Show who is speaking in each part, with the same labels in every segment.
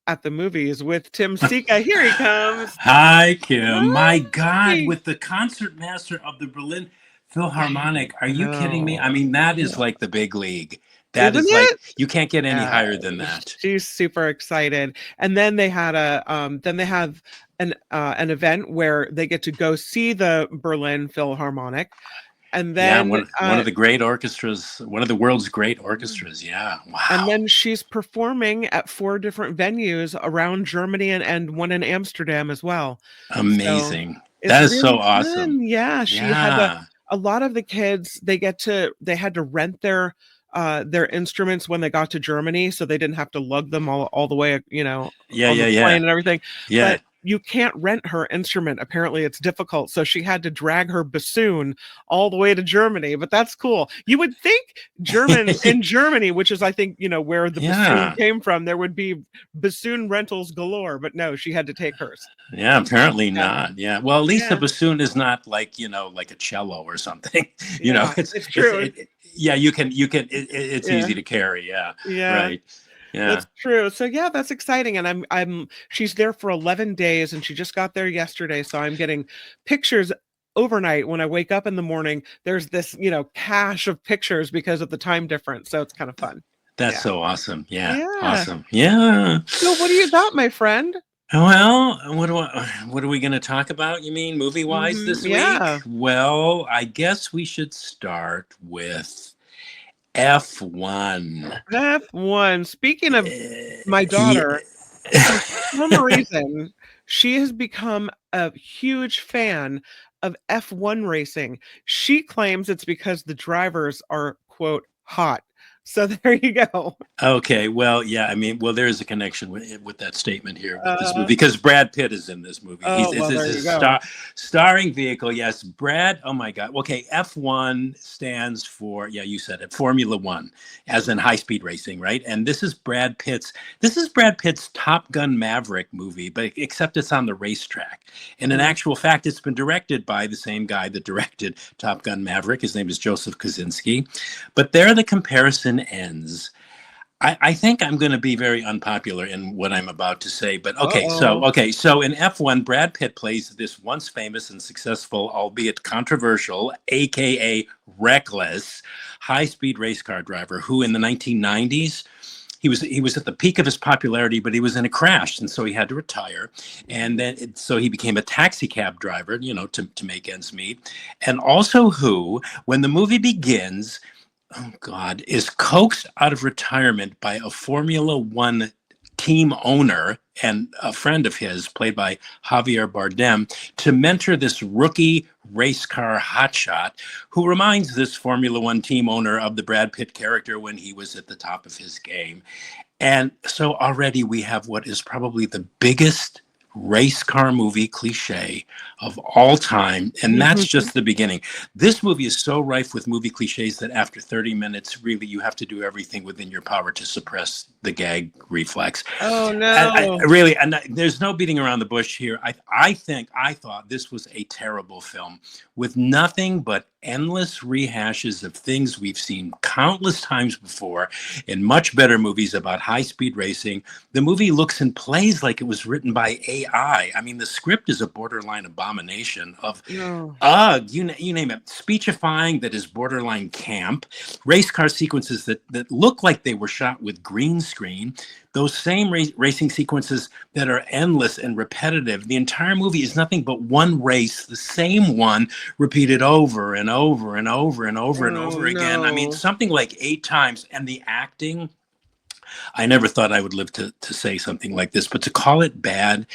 Speaker 1: at the movies with Tim Sika. Here he comes.
Speaker 2: Hi, Kim. My God,
Speaker 1: Hi.
Speaker 2: with the concertmaster of the Berlin
Speaker 1: I
Speaker 2: Philharmonic. Are you kidding me? I
Speaker 1: know.
Speaker 2: mean, that is
Speaker 1: Yeah.
Speaker 2: like the big league. That
Speaker 1: Isn't
Speaker 2: is like,
Speaker 1: it?
Speaker 2: you can't get any
Speaker 1: Yeah,
Speaker 2: higher than that.
Speaker 1: she's super excited. And then they had then they have an event where they get to go see the Berlin Philharmonic. And
Speaker 2: Yeah,
Speaker 1: then
Speaker 2: one of the great orchestras, one of the world's great orchestras. Yeah. Wow.
Speaker 1: she's performing at 4 different venues around Germany and one in Amsterdam as well. So
Speaker 2: Amazing.
Speaker 1: it's
Speaker 2: That is so
Speaker 1: really
Speaker 2: awesome.
Speaker 1: fun. Yeah, she had
Speaker 2: Yeah.
Speaker 1: a lot of the kids, they had to rent their instruments when they got to Germany, so they didn't have to lug them all the way,
Speaker 2: Yeah,
Speaker 1: on
Speaker 2: yeah,
Speaker 1: the
Speaker 2: yeah.
Speaker 1: plane and everything.
Speaker 2: Yeah.
Speaker 1: But you can't rent her instrument. Apparently it's difficult. So she had to drag her bassoon all the way to Germany. But that's cool. You would think Germans in Germany, which is I think, where the bassoon
Speaker 2: Yeah.
Speaker 1: came from, there would be bassoon rentals galore, but no, she had to take hers.
Speaker 2: Yeah, apparently
Speaker 1: Yeah.
Speaker 2: not. Yeah. Well, at least a
Speaker 1: Yeah.
Speaker 2: bassoon is not like, like a cello or something.
Speaker 1: Yeah. It's true.
Speaker 2: Yeah, it's
Speaker 1: Yeah.
Speaker 2: easy to carry. Yeah.
Speaker 1: Yeah.
Speaker 2: Right. Yeah.
Speaker 1: That's true. So yeah, that's exciting. And she's there for 11 days and she just got there yesterday. So I'm getting pictures overnight when I wake up in the morning. There's this, cache of pictures because of the time difference. So it's kind of fun.
Speaker 2: That's
Speaker 1: Yeah.
Speaker 2: so awesome. Yeah.
Speaker 1: Yeah.
Speaker 2: Awesome. Yeah.
Speaker 1: So what do you got, my friend?
Speaker 2: Well, what are we going to talk about? You mean movie wise this week?
Speaker 1: Yeah.
Speaker 2: Well, I guess we should start with F1.
Speaker 1: F1. Speaking of my
Speaker 2: Yeah.
Speaker 1: daughter, for some reason, she has become a huge fan of F1 racing. She claims it's because the drivers are, quote, hot. So there you go.
Speaker 2: Okay, well, yeah, I mean, well, there is a connection with that statement here with this movie
Speaker 1: Uh,
Speaker 2: because Brad Pitt is in this movie.
Speaker 1: oh,
Speaker 2: It's
Speaker 1: well, there you
Speaker 2: his
Speaker 1: go.
Speaker 2: starring vehicle. Yes, Brad. Oh my God. Okay, F1 stands for, yeah, you said it, Formula One, as in high speed racing, right? And this is Brad Pitt's Top Gun Maverick movie, but except it's on the racetrack. And in
Speaker 1: Mhm.
Speaker 2: actual fact, it's been directed by the same guy that directed Top Gun Maverick. His name is Joseph Kosinski. But there the comparison ends. I think I'm going to be very unpopular in what I'm about to say, but
Speaker 1: Uh-oh.
Speaker 2: so in F1, Brad Pitt plays this once famous and successful, albeit controversial, aka reckless, high-speed race car driver who in the 1990s he was at the peak of his popularity, but he was in a crash, and so he had to retire. And then so he became a taxi cab driver, to make ends meet. And also who, when the movie begins, oh God, is coaxed out of retirement by a Formula One team owner and a friend of his, played by Javier Bardem, to mentor this rookie race car hotshot who reminds this Formula One team owner of the Brad Pitt character when he was at the top of his game. And so already we have what is probably the biggest race car movie cliche of all time, and that's just the beginning. This movie is so rife with movie cliches that after 30 minutes, really, you have to do everything within your power to suppress the gag reflex.
Speaker 1: Oh,
Speaker 2: I
Speaker 1: no.
Speaker 2: really, and there's no beating around the bush here. I thought this was a terrible film with nothing but endless rehashes of things we've seen countless times before in much better movies about high-speed racing. The movie looks and plays like it was written by AI. I mean, the script is a borderline abomination of
Speaker 1: No.
Speaker 2: you name it, speechifying that is borderline camp, race car sequences that look like they were shot with green screen, those same racing sequences that are endless and repetitive. The entire movie is nothing but one race, the same one repeated over and over and over and over and
Speaker 1: Oh,
Speaker 2: over again. I mean,
Speaker 1: no.
Speaker 2: something like 8 times. And the acting, I never thought I would live to say something like this, but to call it bad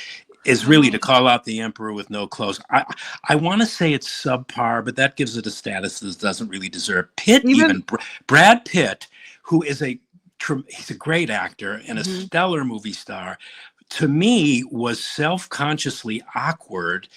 Speaker 2: is really to call out the emperor with no clothes. I want to say it's subpar, but that gives it a status that it doesn't really deserve. Pitt,
Speaker 1: Even
Speaker 2: even Brad Pitt, who is he's a great actor and a
Speaker 1: Mhm.
Speaker 2: stellar movie star, to me was self-consciously awkward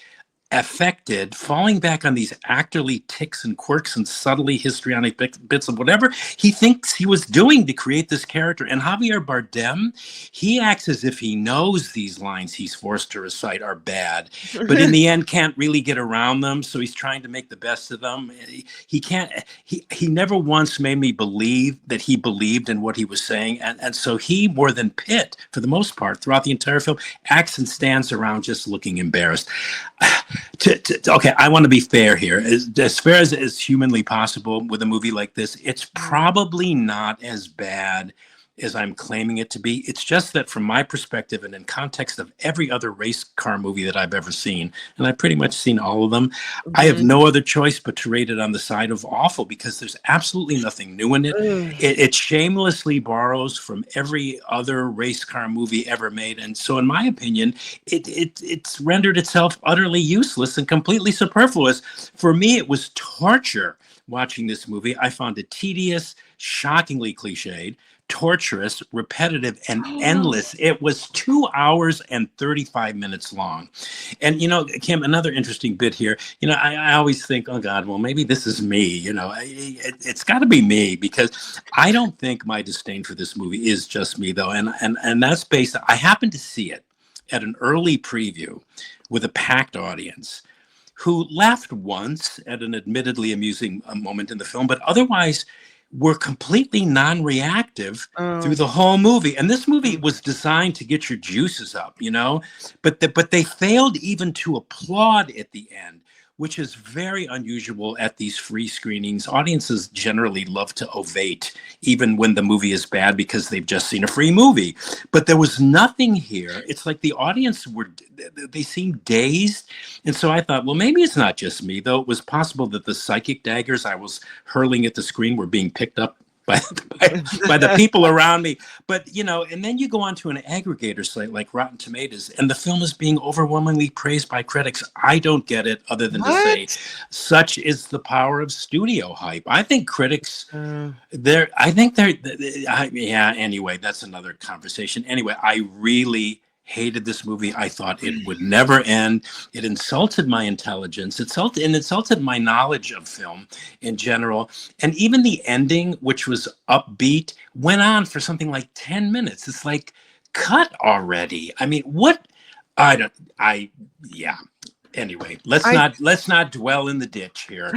Speaker 2: affected, falling back on these actorly ticks and quirks and subtly histrionic bits of whatever he thinks he was doing to create this character. And Javier Bardem, he acts as if he knows these lines he's forced to recite are bad, but in the end can't really get around them. So he's trying to make the best of them. He can't. He never once made me believe that he believed in what he was saying, and so he, more than Pitt, for the most part, throughout the entire film, acts and stands around just looking embarrassed. Okay, I want to be fair here. As fair as is humanly possible with a movie like this, it's probably not as bad as I'm claiming it to be. It's just that from my perspective and in context of every other race car movie that I've ever seen, and I've pretty much seen all of them, I have no other choice but to rate it on the side of awful, because there's absolutely nothing new in it. It shamelessly borrows from every other race car movie ever made. And so in my opinion, it's rendered itself utterly useless and completely superfluous. For me, it was torture watching this movie. I found it tedious, shockingly cliched, torturous, repetitive, and endless. It was 2 hours and 35 minutes long. And, Kim, another interesting bit here, I always think, oh God, well, maybe this is me, it's got to be me, because I don't think my disdain for this movie is just me, though. And that's based, I happened to see it at an early preview with a packed audience who laughed once at an admittedly amusing moment in the film, but otherwise were completely non-reactive through the whole movie. And this movie was designed to get your juices up, but they failed even to applaud at the end, which is very unusual at these free screenings. Audiences generally love to ovate, even when the movie is bad, because they've just seen a free movie. But there was nothing here. It's like the audience they seemed dazed. And so I thought, well, maybe it's not just me, though. It was possible that the psychic daggers I was hurling at the screen were being picked up by the people around me. But, and then you go on to an aggregator site like Rotten Tomatoes, and the film is being overwhelmingly praised by critics. I don't get it, other than to say, such is the power of studio hype. I think critics, anyway, that's another conversation. Anyway, I really hated this movie. I thought it would never end. It insulted my intelligence. It insulted my knowledge of film in general. And even the ending, which was upbeat, went on for something like 10 minutes. It's like, cut already. I mean, what? Anyway, let's not dwell in the ditch here.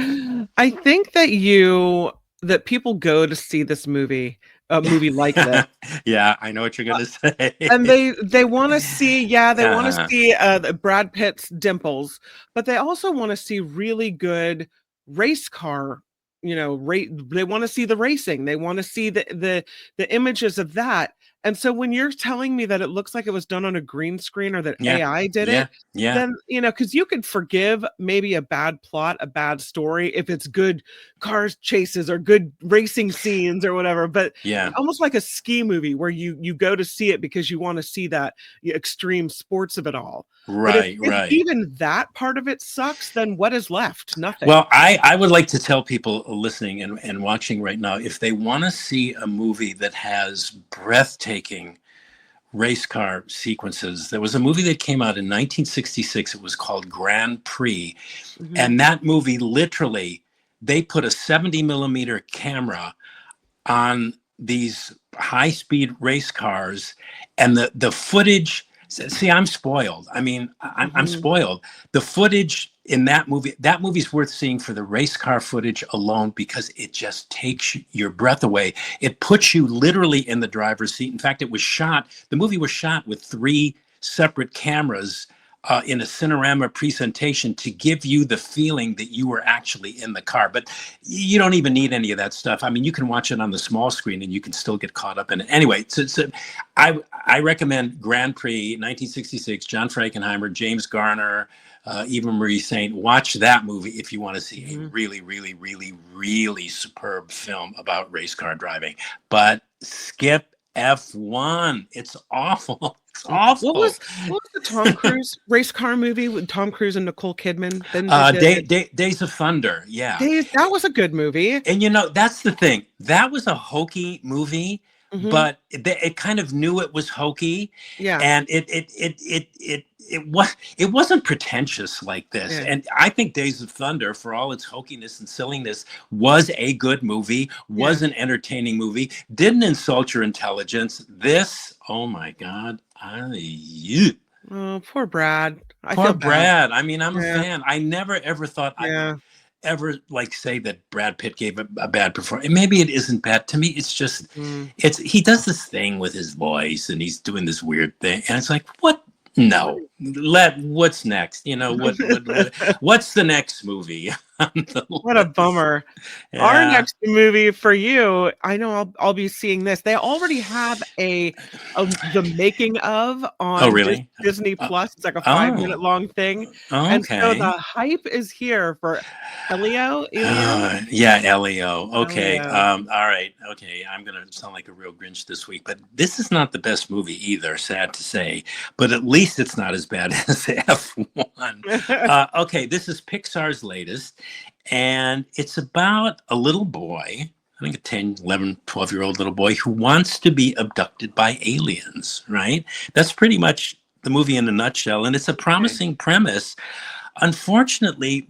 Speaker 1: I think that people go to see this movie, a movie like this.
Speaker 2: Yeah, I know what you're going to say.
Speaker 1: And they want to see, they want to see Brad Pitt's dimples, but they also want to see really good race car, they want to see the racing. They want to see the images of that. And so when you're telling me that it looks like it was done on a green screen, or that AI did it, then, because you could forgive maybe a bad plot, a bad story, if it's good cars chases or good racing scenes or whatever. But almost like a ski movie where you go to see it because you want to see that extreme sports of it all.
Speaker 2: Right,
Speaker 1: if even that part of it sucks, then what is left? Nothing.
Speaker 2: Well, I would like to tell people listening and watching right now, if they want to see a movie that has breathtaking race car sequences, there was a movie that came out in 1966. It was called Grand Prix. And that movie, literally, they put a 70 millimeter camera on these high-speed race cars, and the footage. See, I'm spoiled. I mean, I'm spoiled. The footage in that movie's worth seeing for the race car footage alone, because it just takes your breath away. It puts you literally in the driver's seat. In fact, the movie was shot with 3 separate cameras in a Cinerama presentation to give you the feeling that you were actually in the car. But you don't even need any of that stuff. I mean, you can watch it on the small screen and you can still get caught up in it. Anyway, I recommend Grand Prix 1966, John Frankenheimer, James Garner, Eva Marie Saint. Watch that movie if you want to see a really, really, really, really superb film about race car driving. But skip F1. It's awful. It's awful.
Speaker 1: What was the Tom Cruise race car movie with Tom Cruise and Nicole Kidman?
Speaker 2: Days of Thunder. Yeah.
Speaker 1: That was a good movie.
Speaker 2: And that's the thing. That was a hokey movie,
Speaker 1: Mhm.
Speaker 2: but it kind of knew it was hokey,
Speaker 1: Yeah.
Speaker 2: and it wasn't pretentious like this.
Speaker 1: Yeah.
Speaker 2: And I think Days of Thunder, for all its hokiness and silliness, was a good movie,
Speaker 1: Yeah.
Speaker 2: was an entertaining movie, didn't insult your intelligence. This, oh my God,
Speaker 1: Oh, poor Brad. I
Speaker 2: poor
Speaker 1: feel bad.
Speaker 2: Brad. I mean, I'm a
Speaker 1: Yeah.
Speaker 2: fan. I never ever thought I would
Speaker 1: Yeah.
Speaker 2: ever like say that Brad Pitt gave a bad performance. And maybe it isn't bad. To me, it's just
Speaker 1: Mm.
Speaker 2: he does this thing with his voice and he's doing this weird thing. And it's like, what?
Speaker 1: What
Speaker 2: No. What's next? You know, what's the next movie on the
Speaker 1: What a
Speaker 2: list?
Speaker 1: bummer. Our
Speaker 2: Yeah.
Speaker 1: next movie for you, I know I'll be seeing this. They already have the making of
Speaker 2: Oh,
Speaker 1: on
Speaker 2: really?
Speaker 1: Disney
Speaker 2: Uh,
Speaker 1: Plus. It's like a 5-minute
Speaker 2: oh,
Speaker 1: long thing. And so the
Speaker 2: okay.
Speaker 1: hype is here for Elio?
Speaker 2: Yeah, Elio. Okay.
Speaker 1: Elio.
Speaker 2: All right. Okay. I'm gonna sound like a real Grinch this week, but this is not the best movie either, sad to say. But at least it's not as bad as F1. Okay, this is Pixar's latest, and it's about a little boy, I think a 10, 11, 12-year-old little boy who wants to be abducted by aliens, right? That's pretty much the movie in a nutshell, and it's a
Speaker 1: Okay.
Speaker 2: promising premise. Unfortunately,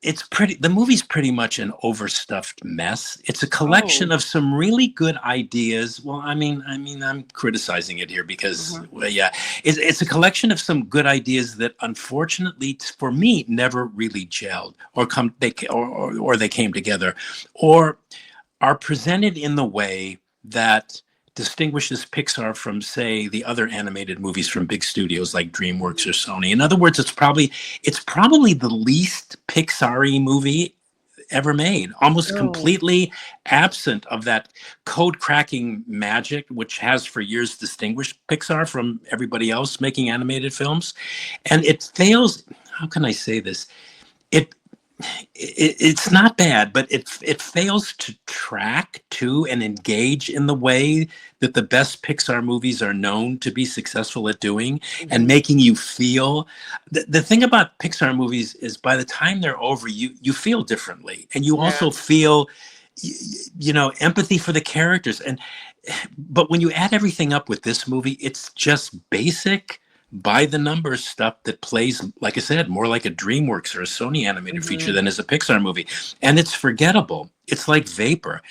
Speaker 2: it's pretty the movie's pretty much an overstuffed mess. It's a
Speaker 1: Oh.
Speaker 2: collection of some really good ideas. Well, I mean I'm criticizing it here because,
Speaker 1: Uh-huh.
Speaker 2: well, yeah, it's a collection of some good ideas that unfortunately for me never really gelled or they came together, or are presented in the way that distinguishes Pixar from, say, the other animated movies from big studios like DreamWorks or Sony. In other words, it's probably the least Pixar-y movie ever made, almost
Speaker 1: Oh.
Speaker 2: completely absent of that code cracking magic which has for years distinguished Pixar from everybody else making animated films. And it fails, how can I say this? It it's not bad, but it fails to track to and engage in the way that the best Pixar movies are known to be successful at doing, and
Speaker 1: Mhm.
Speaker 2: making you feel. The thing about Pixar movies is by the time they're over, you feel differently, and you
Speaker 1: Yeah.
Speaker 2: also feel empathy for the characters. And but when you add everything up with this movie, it's just basic by the numbers stuff that plays, like I said, more like a DreamWorks or a Sony animated feature
Speaker 1: Mhm.
Speaker 2: than as a Pixar movie. And it's forgettable. It's like vapor.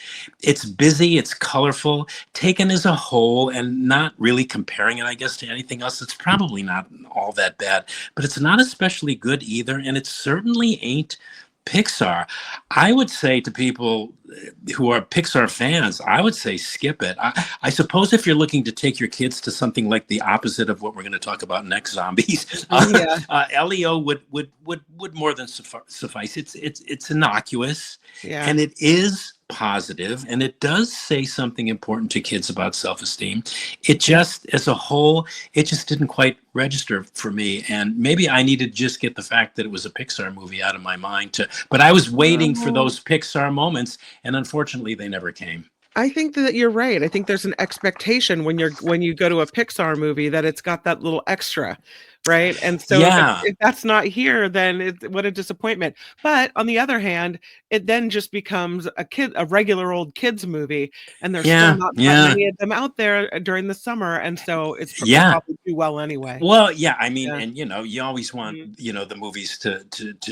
Speaker 2: It's busy, it's colorful, taken as a whole, and not really comparing it, I guess, to anything else. It's probably not all that bad, but it's not especially good either. And it certainly ain't Pixar. I would say to people who are Pixar fans, I would say skip it. I suppose if you're looking to take your kids to something like the opposite of what we're going to talk about next, zombies,
Speaker 1: Mhm. Yeah.
Speaker 2: Elio would more than suffice. It's innocuous,
Speaker 1: Yeah.
Speaker 2: and it is positive, and it does say something important to kids about self-esteem. It
Speaker 1: Yeah.
Speaker 2: just, as a whole, it just didn't quite register for me, and maybe I needed to just get the fact that it was a Pixar movie out of my mind. But I was waiting for
Speaker 1: Oh.
Speaker 2: those Pixar moments, and unfortunately they never came.
Speaker 1: I think that you're right. I think there's an expectation when you go to a Pixar movie that it's got that little extra, right? And so
Speaker 2: Yeah,
Speaker 1: if that's not here, then what a disappointment. But on the other hand, it then just becomes a regular old kids movie, and there's still
Speaker 2: yeah,
Speaker 1: not that
Speaker 2: yeah,
Speaker 1: many of them out there during the summer, and so it'll
Speaker 2: yeah.
Speaker 1: probably do well anyway.
Speaker 2: Well, yeah, I mean,
Speaker 1: Yeah.
Speaker 2: and you always want,
Speaker 1: Mhm.
Speaker 2: the movies to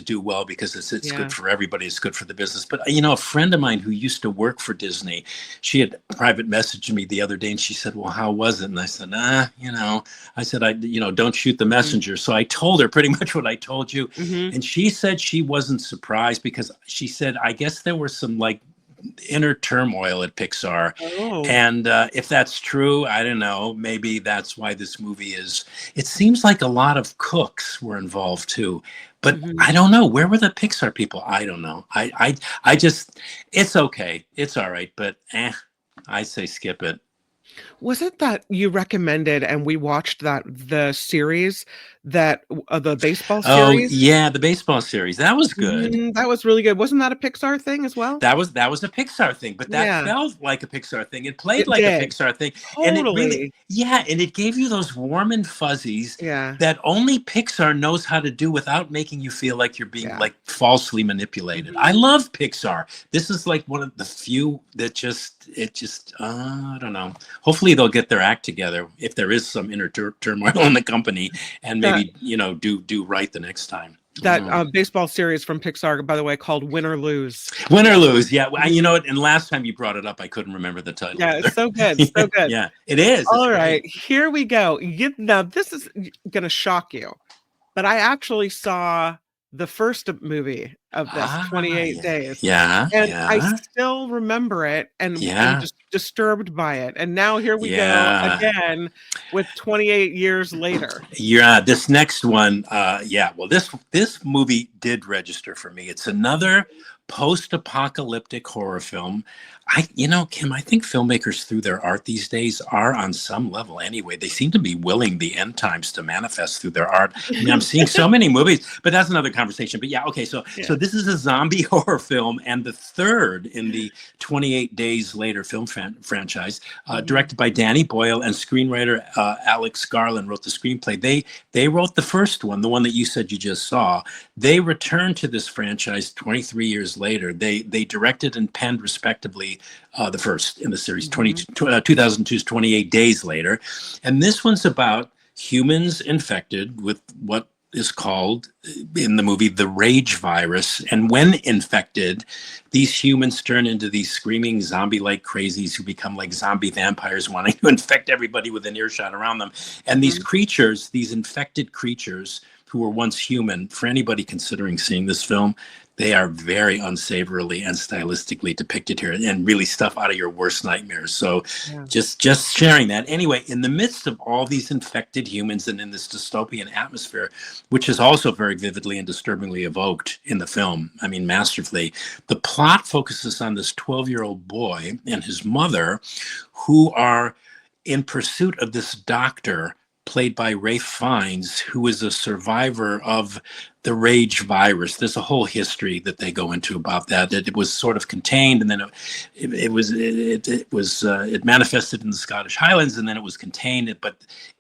Speaker 2: do well because it's good
Speaker 1: Yeah.
Speaker 2: for everybody, it's good for the business. But a friend of mine who used to work for Disney, she had private messaged me the other day, and she said, "Well, how was it?" And I said, I said, don't shoot the
Speaker 1: Mhm.
Speaker 2: messenger." So I told her pretty much what I told you,
Speaker 1: Mhm.
Speaker 2: and she said she wasn't surprised because she said, "I guess there were some like inner turmoil at Pixar."
Speaker 1: Oh.
Speaker 2: And if that's true, I don't know. Maybe that's why this movie is. It seems like a lot of cooks were involved too, but
Speaker 1: Mhm.
Speaker 2: I don't know. Where were the Pixar people? I don't know. I just. It's okay. It's all right. But I say skip it.
Speaker 1: Was it that you recommended and we watched that the series that the baseball
Speaker 2: Oh
Speaker 1: series?
Speaker 2: yeah, the baseball series. That was good.
Speaker 1: That was really good. Wasn't that a Pixar thing as well?
Speaker 2: That was a Pixar thing, but that
Speaker 1: Yeah,
Speaker 2: felt like a Pixar thing. It played
Speaker 1: it
Speaker 2: like a
Speaker 1: did.
Speaker 2: Pixar thing, and it really,
Speaker 1: Totally.
Speaker 2: yeah, and it gave you those warm and fuzzies
Speaker 1: Yeah,
Speaker 2: that only Pixar knows how to do without making you feel like you're being
Speaker 1: yeah.
Speaker 2: like falsely manipulated. I
Speaker 1: Mhm.
Speaker 2: love Pixar. This is like one of the few that just I don't know. Hopefully they'll get their act together if there is some inner turmoil in the company, and
Speaker 1: That
Speaker 2: maybe do right the next time.
Speaker 1: that, baseball series from Pixar, by the way, called Win or Lose.
Speaker 2: Win or lose, yeah. You
Speaker 1: Mhm.
Speaker 2: know what? And last time you brought it up, I couldn't remember the title
Speaker 1: Yeah, it's
Speaker 2: either.
Speaker 1: so good,
Speaker 2: Yeah,
Speaker 1: so good.
Speaker 2: yeah, it is. It's
Speaker 1: All right,
Speaker 2: great.
Speaker 1: here we go. Now this is gonna shock you, but I actually saw the first movie of this,
Speaker 2: Ah,
Speaker 1: 28
Speaker 2: yeah,
Speaker 1: Days,
Speaker 2: yeah,
Speaker 1: and I
Speaker 2: yeah,
Speaker 1: still remember it and am
Speaker 2: yeah,
Speaker 1: just disturbed by it, and now here we go
Speaker 2: yeah.
Speaker 1: again with 28 years later.
Speaker 2: Yeah, this next one, yeah. Well, this movie did register for me. It's another post-apocalyptic horror film. Kim, I think filmmakers through their art these days are on some level anyway. They seem to be willing the end times to manifest through their art. I mean, I'm seeing so many movies, but that's another conversation. But yeah, okay. So
Speaker 1: Yeah,
Speaker 2: so this is a zombie horror film and the third in the 28 Days Later film franchise,
Speaker 1: mhm,
Speaker 2: directed by Danny Boyle and screenwriter Alex Garland wrote the screenplay. They wrote the first one, the one that you said you just saw. They returned to this franchise 23 years later. They directed and penned respectively the first in the series,
Speaker 1: mhm,
Speaker 2: 2002's 28 Days Later. And this one's about humans infected with what is called in the movie the rage virus. And when infected, these humans turn into these screaming zombie-like crazies who become like zombie vampires wanting to infect everybody with an earshot around them. And these
Speaker 1: mhm.
Speaker 2: creatures, these infected creatures who were once human, for anybody considering seeing this film, they are very unsavourily and stylistically depicted here, and really stuff out of your worst nightmares. So
Speaker 1: Yeah,
Speaker 2: just sharing that. Anyway, in the midst of all these infected humans and in this dystopian atmosphere, which is also very vividly and disturbingly evoked in the film, I mean, masterfully, the plot focuses on this 12-year-old boy and his mother who are in pursuit of this doctor played by Rafe Fiennes, who is a survivor of the rage virus. There's a whole history that they go into about that. It was sort of contained, and then it manifested in the Scottish Highlands, and then it was contained, but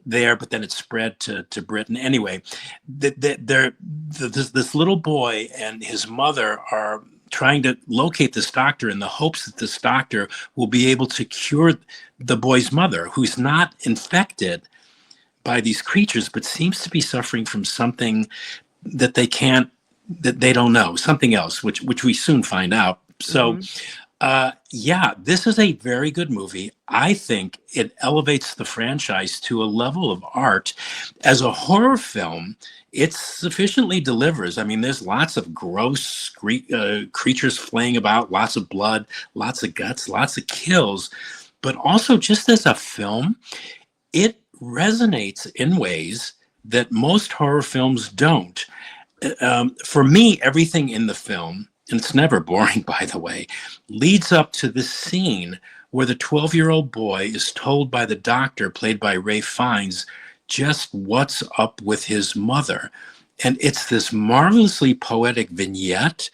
Speaker 2: then it spread to Britain. Anyway, this little boy and his mother are trying to locate this doctor in the hopes that this doctor will be able to cure the boy's mother, who's not infected by these creatures, but seems to be suffering from something that they don't know, something else, which we soon find out. So,
Speaker 1: mhm,
Speaker 2: yeah, this is a very good movie. I think it elevates the franchise to a level of art. As a horror film, it sufficiently delivers. I mean, there's lots of gross creatures flaying about, lots of blood, lots of guts, lots of kills, but also just as a film, it resonates in ways that most horror films don't. For me, everything in the film, and it's never boring, by the way, leads up to this scene where the 12-year-old boy is told by the doctor, played by Ray Fiennes, just what's up with his mother. And it's this marvelously poetic vignette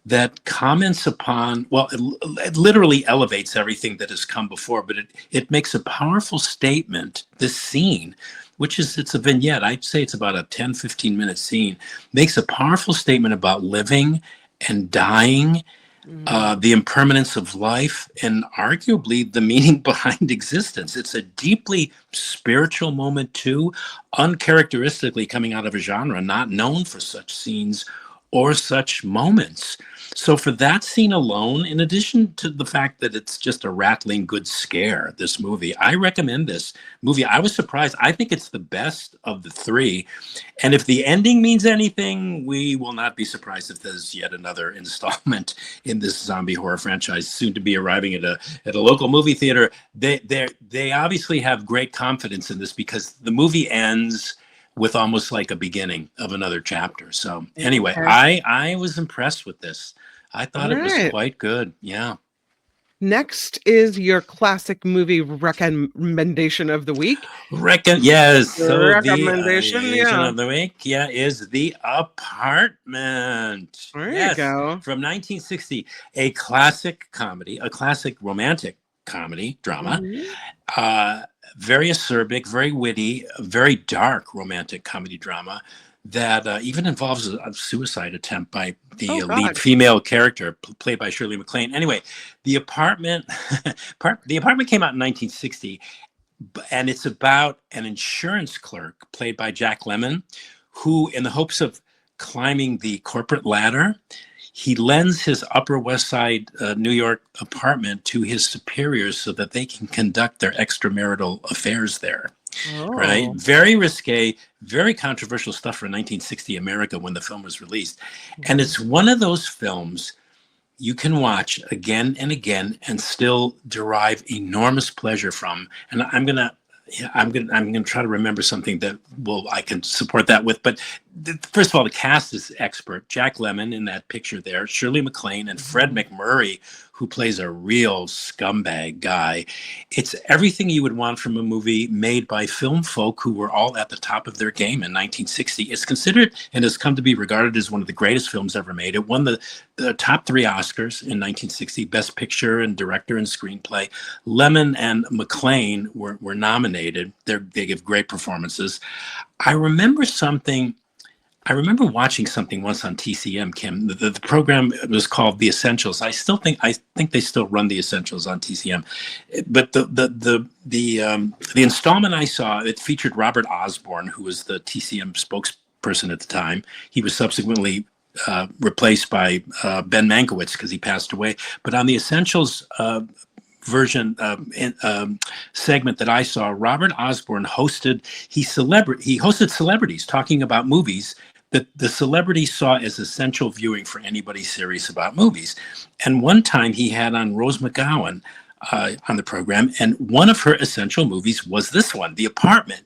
Speaker 2: that comments upon, well, it literally elevates everything that has come before, but it makes a powerful statement. This scene, it's a vignette, I'd say it's about a 10-15 minute scene, makes a powerful statement about living and dying,
Speaker 1: mhm.
Speaker 2: the impermanence of life, and arguably the meaning behind existence. It's a deeply spiritual moment too, uncharacteristically coming out of a genre not known for such scenes or such moments. So for that scene alone, in addition to the fact that it's just a rattling good scare, this movie, I recommend this movie. I was surprised. I think it's the best of the three. And if the ending means anything, we will not be surprised if there's yet another installment in this zombie horror franchise soon to be arriving at a local movie theater. They obviously have great confidence in this because the movie ends with almost like a beginning of another chapter. So anyway,
Speaker 1: Okay.
Speaker 2: I was impressed with this. I
Speaker 1: All
Speaker 2: thought it was
Speaker 1: right.
Speaker 2: quite good. Yeah.
Speaker 1: Next is your classic movie recommendation of the week.
Speaker 2: Yes. So the
Speaker 1: Recommendation,
Speaker 2: Asian
Speaker 1: yeah.
Speaker 2: of the week, yeah, is The Apartment.
Speaker 1: There you
Speaker 2: Yes,
Speaker 1: go.
Speaker 2: from 1960, a classic comedy, a classic romantic comedy drama.
Speaker 1: Mhm.
Speaker 2: Uh, Very acerbic, very witty, very dark romantic comedy drama that even involves a suicide attempt by
Speaker 1: Oh
Speaker 2: the lead
Speaker 1: God.
Speaker 2: female character played by Shirley MacLaine. Anyway, The Apartment, The Apartment came out in 1960, and it's about an insurance clerk played by Jack Lemmon, who, in the hopes of climbing the corporate ladder, he lends his Upper West Side New York apartment to his superiors so that they can conduct their extramarital affairs there. Right?
Speaker 1: Oh.
Speaker 2: Very risque, very controversial stuff for 1960 America when the film was released. And
Speaker 1: Mhm.
Speaker 2: it's one of those films you can watch again and again and still derive enormous pleasure from. And I'm gonna try to remember something that I can support that with. But first of all, the cast is expert. Jack Lemmon in that picture there, Shirley MacLaine, and Fred
Speaker 1: Mhm.
Speaker 2: McMurray, who plays a real scumbag guy. It's everything you would want from a movie made by film folk who were all at the top of their game in 1960. It's considered and has come to be regarded as one of the greatest films ever made. It won the top 3 Oscars in 1960: Best Picture and Director and Screenplay. Lemmon and MacLaine were nominated. They give great performances. I remember something. I remember watching something once on TCM, Kim. The program was called The Essentials. I think they still run The Essentials on TCM, but the installment I saw, it featured Robert Osborne, who was the TCM spokesperson at the time. He was subsequently replaced by Ben Mankiewicz because he passed away. But on The Essentials version segment that I saw, Robert Osborne he hosted celebrities talking about movies that the celebrities saw as essential viewing for anybody serious about movies. And one time he had on Rose McGowan on the program, and one of her essential movies was this one, The Apartment.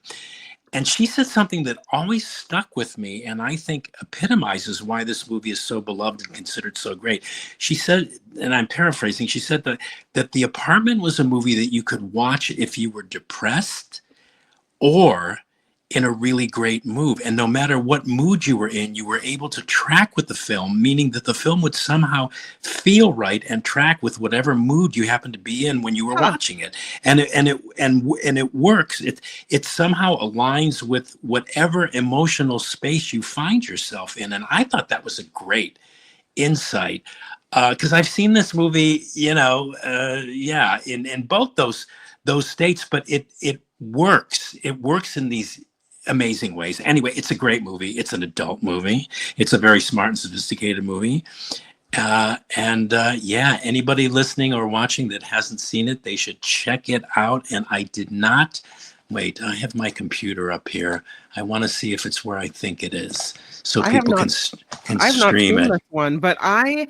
Speaker 2: And she said something that always stuck with me, and I think epitomizes why this movie is so beloved and considered so great. She said, and I'm paraphrasing, she said that The Apartment was a movie that you could watch if you were depressed or in a really great mood. And no matter what mood you were in, you were able to track with the film, meaning that the film would somehow feel right and track with whatever mood you happened to be in when you were
Speaker 1: Huh.
Speaker 2: watching it. And it works. It somehow aligns with whatever emotional space you find yourself in. And I thought that was a great insight, because I've seen this movie, yeah, in both those states, but it works. It works in these amazing ways. Anyway, it's a great movie. It's an adult movie. It's a very smart and sophisticated movie. And yeah, anybody listening or watching that hasn't seen it, they should check it out. And I did not wait. I have my computer up here. I want to see if it's where I think it is, so
Speaker 1: I have
Speaker 2: people
Speaker 1: not
Speaker 2: can
Speaker 1: I've not
Speaker 2: stream
Speaker 1: seen
Speaker 2: it.
Speaker 1: this one, but I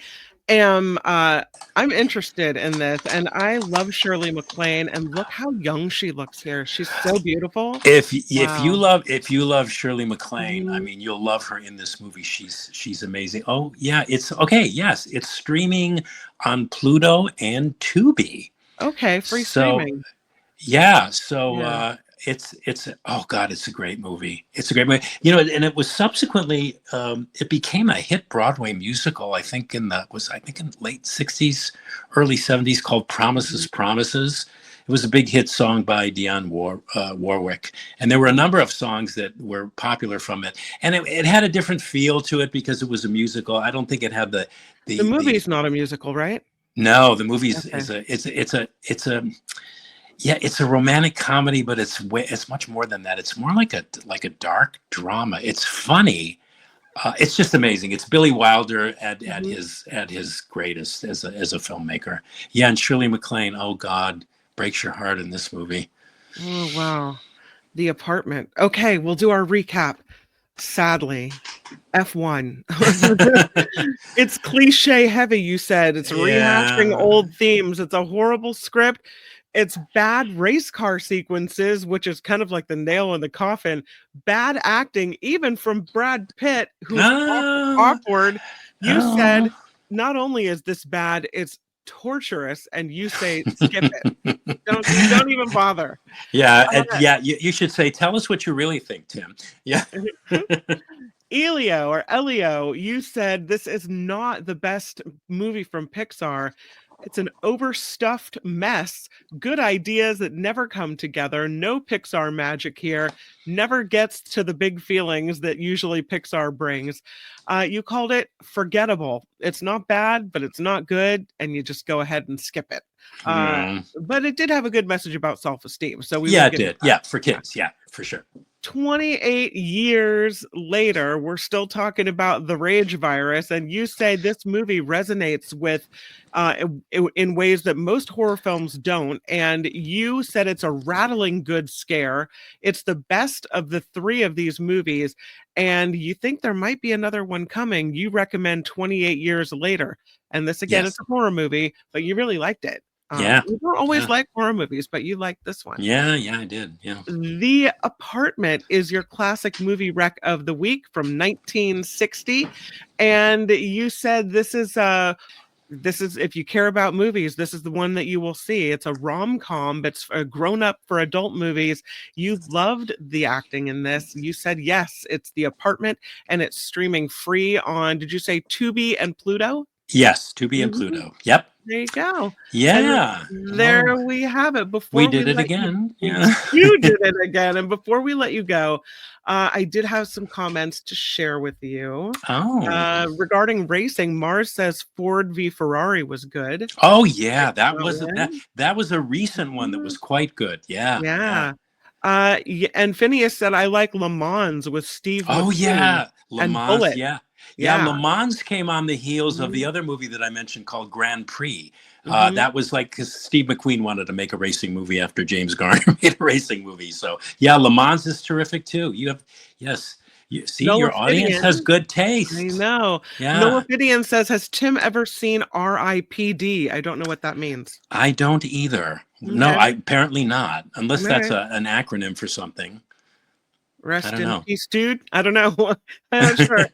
Speaker 1: am I'm interested in this, and I love Shirley MacLaine, and look how young she looks here. She's so beautiful. Wow.
Speaker 2: If you love Shirley MacLaine, I
Speaker 1: Mhm.
Speaker 2: mean, you'll love her in this movie. She's amazing. Oh yeah, it's okay. Yes, it's streaming on Pluto and Tubi.
Speaker 1: Okay, free
Speaker 2: So
Speaker 1: streaming.
Speaker 2: yeah, so
Speaker 1: Yeah.
Speaker 2: it's oh god, it's a great movie. It's a great movie. And it was subsequently it became a hit Broadway musical. I think in late '60s, early '70s, called
Speaker 1: Mhm.
Speaker 2: Promises, Promises. It was a big hit song by Warwick, and there were a number of songs that were popular from it. And it had a different feel to it because it was a musical. I don't think it had
Speaker 1: The
Speaker 2: the
Speaker 1: movie's not a musical, right?
Speaker 2: no, the movie
Speaker 1: Okay.
Speaker 2: it's a yeah, it's a romantic comedy, but it's much more than that. It's more like a dark drama. It's funny. It's just amazing. It's Billy Wilder
Speaker 1: Mhm.
Speaker 2: at his greatest as a filmmaker. Yeah, and Shirley MacLaine. Oh God, breaks your heart in this movie.
Speaker 1: Oh, wow. The Apartment. Okay, we'll do our recap. Sadly, F1. It's cliche heavy, you said. It's rehashing
Speaker 2: Yeah.
Speaker 1: old themes. It's a horrible script. It's bad race car sequences, which is kind of like the nail in the coffin. Bad acting, even from Brad Pitt, who's
Speaker 2: Ah,
Speaker 1: awkward. You said
Speaker 2: oh.
Speaker 1: not only is this bad, it's torturous, and you say skip it. Don't even bother.
Speaker 2: Yeah, yeah. You should say, tell us what you really think, Tim. Yeah.
Speaker 1: Elio or Elio, you said this is not the best movie from Pixar. It's an overstuffed mess. Good ideas that never come together. No Pixar magic here. Never gets to the big feelings that usually Pixar brings. You called it forgettable. It's not bad, but it's not good, and you just go ahead and skip it. But it did have a good message about self-esteem, so we will
Speaker 2: it
Speaker 1: give
Speaker 2: did.
Speaker 1: it that.
Speaker 2: Yeah, for kids. Yeah, for sure.
Speaker 1: 28 years later, we're still talking about the rage virus, and you say this movie resonates with in ways that most horror films don't, and you said it's a rattling good scare. It's the best of the three of these movies, and you think there might be another one coming. You recommend 28 years later, and this again,
Speaker 2: Yes.
Speaker 1: it's a horror movie, but you really liked it.
Speaker 2: Yeah.
Speaker 1: You don't always like horror movies, but you liked this one.
Speaker 2: Yeah, I did. Yeah.
Speaker 1: The Apartment is your classic movie rec of the week from 1960, and you said this is if you care about movies, this is the one that you will see. It's a rom-com, but it's grown up for adult movies. You loved the acting in this. You said yes, it's The Apartment, and it's streaming free on, did you say Tubi and Pluto?
Speaker 2: Yes, Tubi and Pluto. Yep.
Speaker 1: There you go.
Speaker 2: Yeah.
Speaker 1: And there we have it. Before
Speaker 2: we did it again. Yeah.
Speaker 1: You did it again. And before we let you go, I did have some comments to share with you. Regarding racing, Mars says Ford v Ferrari was good.
Speaker 2: Oh yeah, that was a recent one that was quite good. Yeah.
Speaker 1: Yeah. And Phineas said I like Le Mans with Steve McQueen.
Speaker 2: Oh yeah, Le Mans.
Speaker 1: Bullet.
Speaker 2: Yeah, Le Mans came on the heels of the other movie that I mentioned called Grand Prix. That was like because Steve McQueen wanted to make a racing movie after James Garner made a racing movie. So yeah, Le Mans is terrific too. You have you see your audience has good taste.
Speaker 1: I know.
Speaker 2: Yeah.
Speaker 1: Noah Fidian says, has Tim ever seen R.I.P.D.? I don't know what that means.
Speaker 2: I don't either. Okay. No, apparently not, unless that's an acronym for something.
Speaker 1: Rest in peace, dude. I don't know. I'm not sure.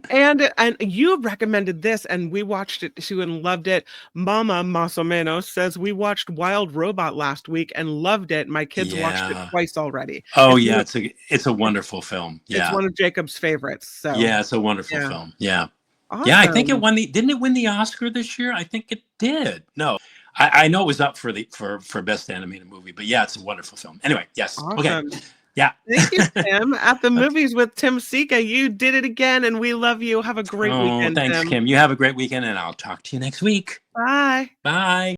Speaker 1: And you recommended this, and we watched it too and loved it. Mama Más o Menos says we watched Wild Robot last week and loved it. My kids watched it twice already.
Speaker 2: Oh yeah, it's a wonderful film. Yeah,
Speaker 1: it's one of Jacob's favorites. So
Speaker 2: yeah, it's a wonderful film. Yeah,
Speaker 1: awesome.
Speaker 2: Yeah. I think it won didn't it win the Oscar this year? I think it did. No, I know it was up for best animated movie, but yeah, it's a wonderful film. Anyway, yes.
Speaker 1: Awesome.
Speaker 2: Okay. Yeah.
Speaker 1: Thank you, Tim. At the movies with Tim Sika, you did it again, and we love you. Have a great weekend.
Speaker 2: Thanks,
Speaker 1: Tim.
Speaker 2: Kim. You have a great weekend, and I'll talk to you next week.
Speaker 1: Bye.
Speaker 2: Bye.